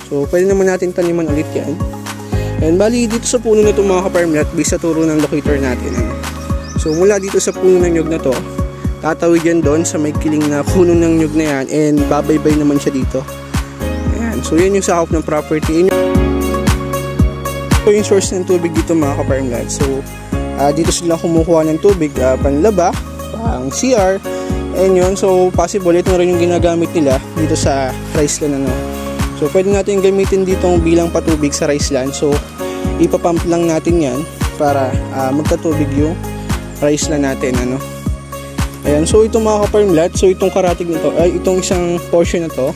So pwede naman natin taniman ulit yan. And bali dito sa puno na ito mga ka-farmlat, based sa turo ng locator natin. So mula dito sa puno ng nyug na to, tatawid yan doon sa may kiling na puno ng nyug na yan, and babaybay naman siya dito. Ayan. So yan yung sakop ng property. Ito yung source ng tubig dito mga ka-farmlat. So dito sila kumukuha ng tubig, panlaba, pang CR, and yun. So possible ito na rin yung ginagamit nila dito sa rice land. So pwede natin gamitin ditong bilang patubig sa rice land. So ipapump lang natin yan para magkatubig yung rice land natin. Ayan, so itong mga ka-farmlat, so itong karatig nito, itong isang portion na to,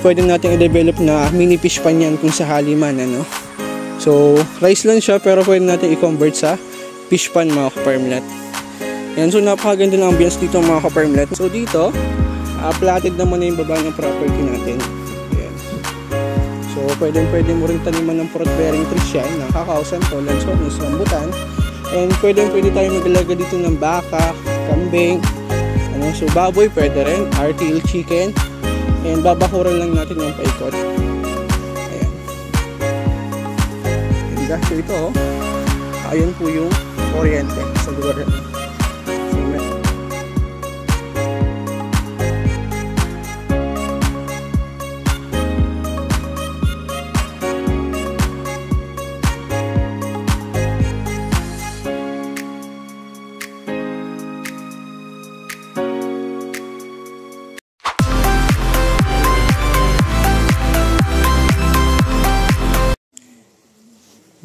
pwede natin i-develop na mini fish pan yan kung sakali man. So rice land siya, pero pwede natin i-convert sa fish pan mga ka-farmlat. Ayan, so napakaganda ng ambience dito mga ka-farmlat. So dito, platted naman na yung baba ng property natin. So pwede mo rin taniman ng fruit bearing trees yan, ng kakao, santol, lansones, rambutan. And pwede tayo magalaga dito ng baka, kambing, so baboy pwede rin, RTL chicken, and babakuran lang natin yung paikot. Ayan. And so ito, ayun po yung oriente sa lugar natin.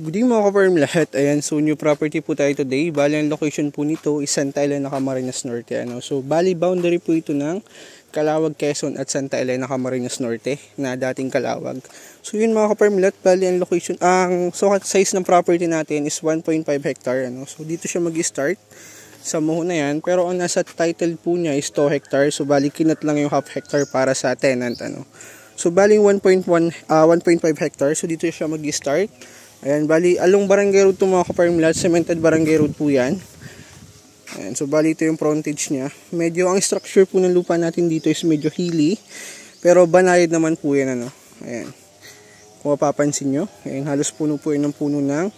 Good evening mga ka-farmlat. Ayan, so new property po tayo today. Bali ang location po nito is Santa Elena, Camarines Norte. So bali boundary po ito ng Calawag, Quezon at Santa Elena, Camarines Norte na dating Calawag. So yun mga ka-farmlat, bali ang location, ang size ng property natin is 1.5 hectare. So dito siya mag-start sa muho na yan, pero ang nasa title po niya is 2 hectare. So bali kinat lang yung half hectare para sa tenant. So bali 1.5 hectare. So dito siya mag-start. Ayan, bali, along barangay road ito mga ka-farmlat, cemented barangay road po yan. Ayan, so bali ito yung frontage niya. Medyo, ang structure po ng lupa natin dito is medyo hilly, pero banayad naman po yan. Ayan, kung mapapansin nyo, ayan, halos puno po yun ng puno ng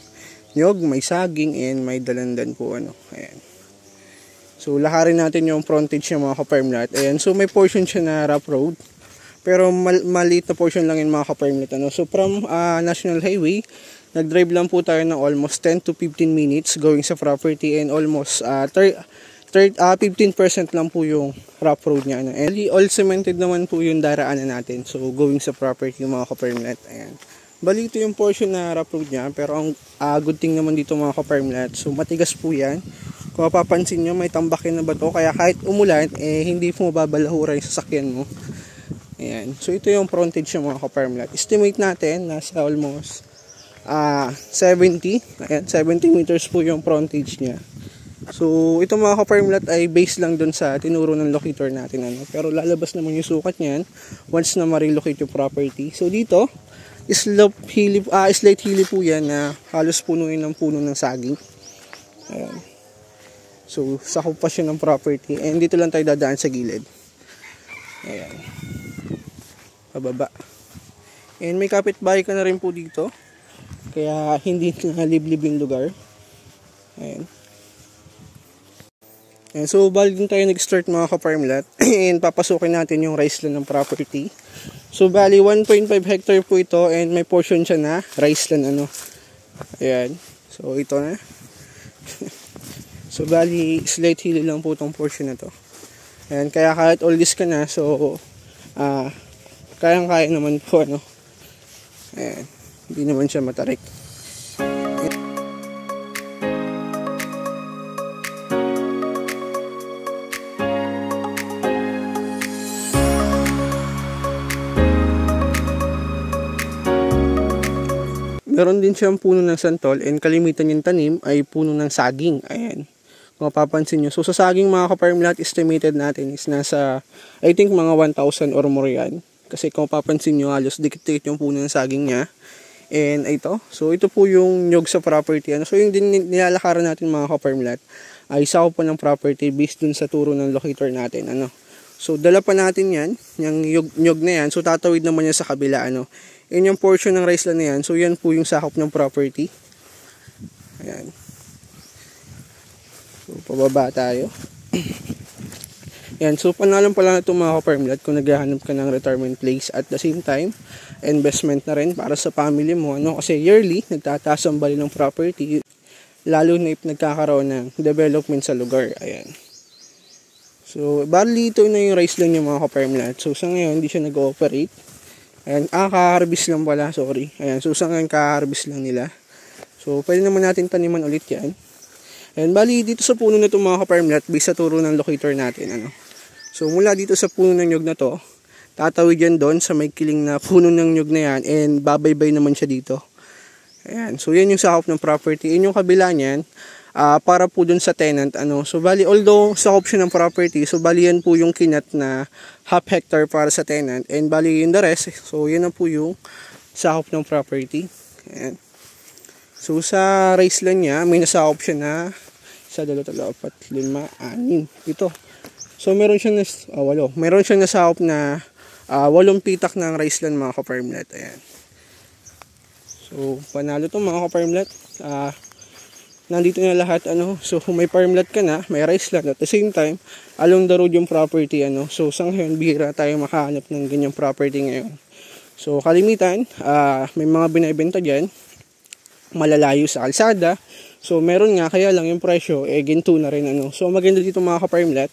nyog, may saging, and may dalandan po. Ayan. So, lakarin natin yung frontage niya mga ka-farmlat. Ayan, so may portion siya na rough road, pero maliit na portion lang yung mga ka-farmlat. So, from National Highway, nag-drive lang po tayo ng almost 10 to 15 minutes going sa property, and almost 15% lang po yung rough road niya. And all cemented naman po yung daraanan natin. So going sa property yung mga ka-farmlat. Ayan. Bali ito yung portion na rough road niya, pero ang good thing naman dito mga ka-farmlat, so matigas po yan. Kung mapapansin nyo, may tambakin na bato, kaya kahit umulan, hindi po mababalahura yung sasakyan mo. Ayan. So ito yung frontage yung mga ka-farmlat. Estimate natin, nasa almost 70 meters po yung frontage niya. So ito mga ka-farmlat ay based lang dun sa tinuro ng locator natin. Pero lalabas naman yung sukat niyan once na ma-relocate yung property. So dito slight hilly po yan na halos punuin ng puno ng saging. Ayan. So sakop pa siya ng property, and dito lang tayo dadaan sa gilid. Ayan, pababa. And may kapitbahay ka na rin po dito, kaya hindi na liblib yung lugar. Ayan. And so bali din tayo nag-start mga ka-farmlat, and papasukin natin yung rice land ng property. So bali 1.5 hectare po ito, and may portion siya na rice land. Ayan. So ito na. So bali slight hilly lang po itong portion na to. Ayan, kaya kahit all this ka na, so kayang-kaya naman po. Ayan. Hindi naman siya matarik. Meron din siyang puno ng santol, and kalimitan yung tanim ay puno ng saging. Ayan. Kung mapapansin nyo. So sa saging mga ka-farmlat, estimated natin is nasa, I think mga 1,000 or more yan. Kasi kung mapapansin nyo, halos dikit-dikit yung puno ng saging niya. And ito. So ito po yung nyog sa property. So yung nilalakaran natin mga ka-farmlat ay sakop po ng property based dun sa turo ng locator natin. So dala pa natin yan, yung nyog na yan. So tatawid naman yan sa kabila. Yan yung portion ng rice land na yan. So yan po yung sakop ng property. Ayan. So pababa tayo. Yan, so panalo pala na itong mga ka-farmland kung naghahanap ka ng retirement place at the same time, investment na rin para sa family mo. Ano? Kasi yearly, nagtataas ang value ng property, lalo na if nagkakaroon ng development sa lugar. Ayan. So, bali ito na yung rice land yung mga ka-farmland. So, sa ngayon, hindi siya nag-ooperate. Ayan, ka-harvest lang pala, sorry. Ayan, so sa ngayon, ka-harvest lang nila. So, pwede naman natin taniman ulit yan. Ayan, bali dito sa puno na itong mga ka-farmland, based sa turo ng locator natin, ano. So, mula dito sa puno ng nyug na to, tatawid yan doon sa may kiling na puno ng nyug na yan, and babaybay naman siya dito. Ayan, so yan yung sakop ng property. Yan yung kabila niyan, para po dun sa tenant, ano. So, bali, although sakop siya ng property, so bali yan po yung kinat na half hectare para sa tenant, and bali yung the rest, so yan na po yung sakop ng property. Ayan. So, sa rice land niya, may nasakop siya na 1, 2, 3, 4, 5, 6, 7 ito. So, meron siyang meron siyang nasakop na 8 pitak ng rice land mga ka-farmland. Ayan. So, panalo to mga ka-farmland. Nandito na lahat, ano. So, kung may farmland ka na, may rice land. At the same time, along the road yung property, ano. So, sa ngayon, bihira tayo makahanap ng ganyang property ngayon. So, kalimitan, may mga binibenta dyan, malalayo sa kalsada. So, meron nga, kaya lang yung presyo, ginto na rin, ano. So, maganda dito mga ka-farmland.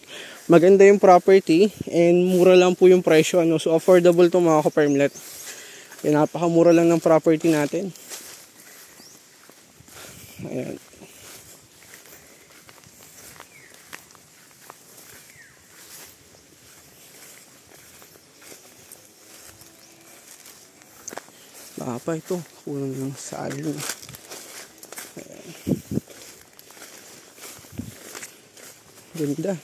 Maganda yung property, and mura lang po yung presyo, ano. So, affordable to mga ka-farmland. Napakamura lang ng property natin. Ayan. Baka pa ito, kulang ng salin. Ayan. Ganda.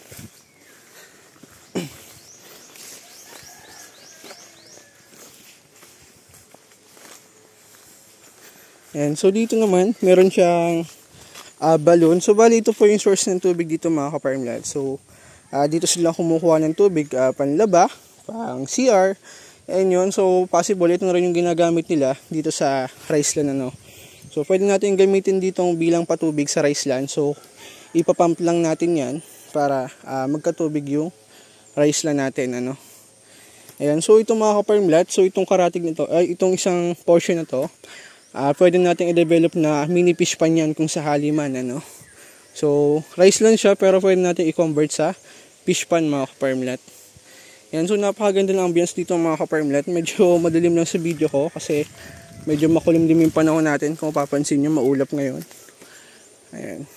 Ayan, so dito naman, meron siyang balloon. So, bali ito po yung source ng tubig dito mga ka-farmland. So, dito sila kumukuha ng tubig, panlaba, pang CR, and yun. So, possible, ito na rin yung ginagamit nila dito sa rice land, ano. So, pwede natin gamitin dito bilang patubig sa rice land. So, ipapump lang natin yan para magkatubig yung rice land natin, ano. Ayan, so ito mga ka-farmland, so itong karatig nito, itong isang portion na to, pwede natin i-develop na mini fish pan yan kung sakali man, ano. So, rice land siya, pero pwede natin i-convert sa fish pan mga ka-farmland. Yan, so napakaganda ng ambience dito mga ka-farmland. Medyo madilim lang sa video ko kasi medyo makulimlim yung panahon natin. Kung papansin nyo, maulap ngayon. Ayan.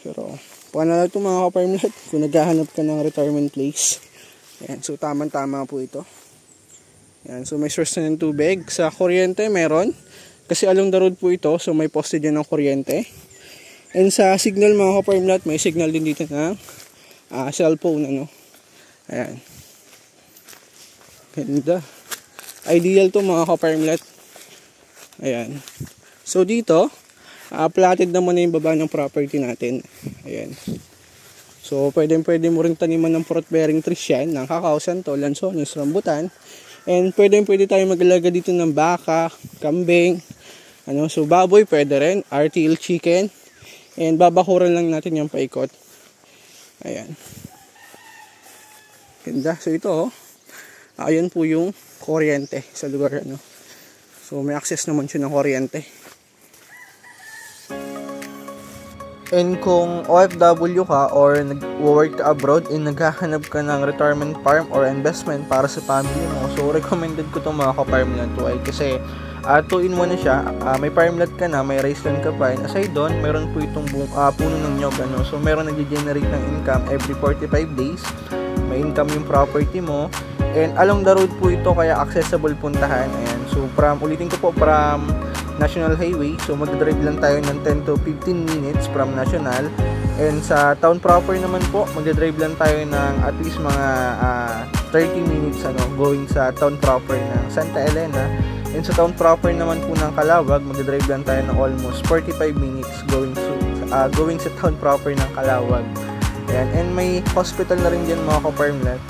Pero, panalo ito mga ka-farmland kung naghahanap ka ng retirement place. Ayan, so tamang-tama po ito. Ayan, so may source na ng tubig. Sa kuryente meron. Kasi along the road po ito, so may poste dyan ng kuryente. And sa signal mga ka-farmland, may signal din dito ng cellphone, ano. Ayan. Ganda. Ideal to mga ka-farmland. Ayan. So dito, platted naman na yung baba ng property natin. Ayan. So pwede mo rin taniman ng fruit bearing trees yan, ng kakao, santol, lansones, rambutan. And pwede tayo mag-alaga dito ng baka, kambing, ano, so baboy pwede rin, RTL chicken. And babakuran lang natin yung paikot. Ayan. Ganda. So ito, ayan po yung kuryente sa lugar, ano. So may access naman siya ng kuryente. And kung OFW ka or nag-work ka abroad and naghahanap ka ng retirement farm or investment para sa family mo, so recommended ko itong mga ka-farmland to ay kasi 2-in-1 na siya. May farmland ka na, may rice land ka pa, and aside doon, meron po itong puno ng nyog, ano. So meron nag-generate ng income every 45 days. May income yung property mo, and along the road po ito, kaya accessible puntahan. Ayan. So ulitin ko po, from National Highway, so mag-drive lang tayo ng 10 to 15 minutes from National. And sa town proper naman po, mag-drive lang tayo ng at least mga 30 minutes, ano, going sa town proper ng Santa Elena. And sa town proper naman po ng Calawag, mag-drive lang tayo ng almost 45 minutes going sa town proper ng Calawag. Ayan. And may hospital na rin dyan mga ka-farmland.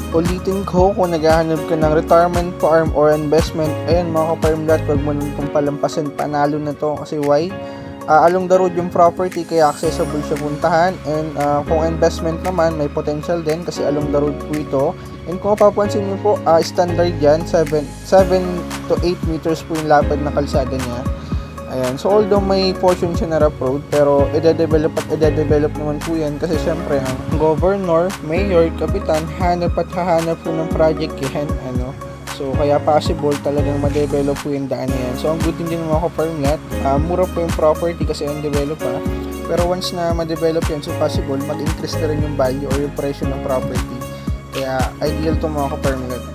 Ulitin ko, kung naghahanap ka ng retirement farm or investment, ayan mga ka-farm lot, wag mo nang palampasin, panalo na to. Kasi why? Along the road yung property, kaya accessible siya puntahan. And kung investment naman, may potential din kasi along the road po ito. And kung mapapansin nyo po, standard yan, 7 to 8 meters po yung lapad na kalsada niya. Ayan. So although may portion siya na rough road, pero i-develop naman po yan kasi syempre ang governor, mayor, kapitan, hanap po ng project yan. So kaya possible talagang ma-develop po yung daan na yan. So ang good thing din mga ka-farm lot, mura po yung property kasi undevelop pa. Pero once na ma-develop yan, so possible mag-increase na rin yung value or yung presyo ng property. Kaya ideal to mga ka-farm lot.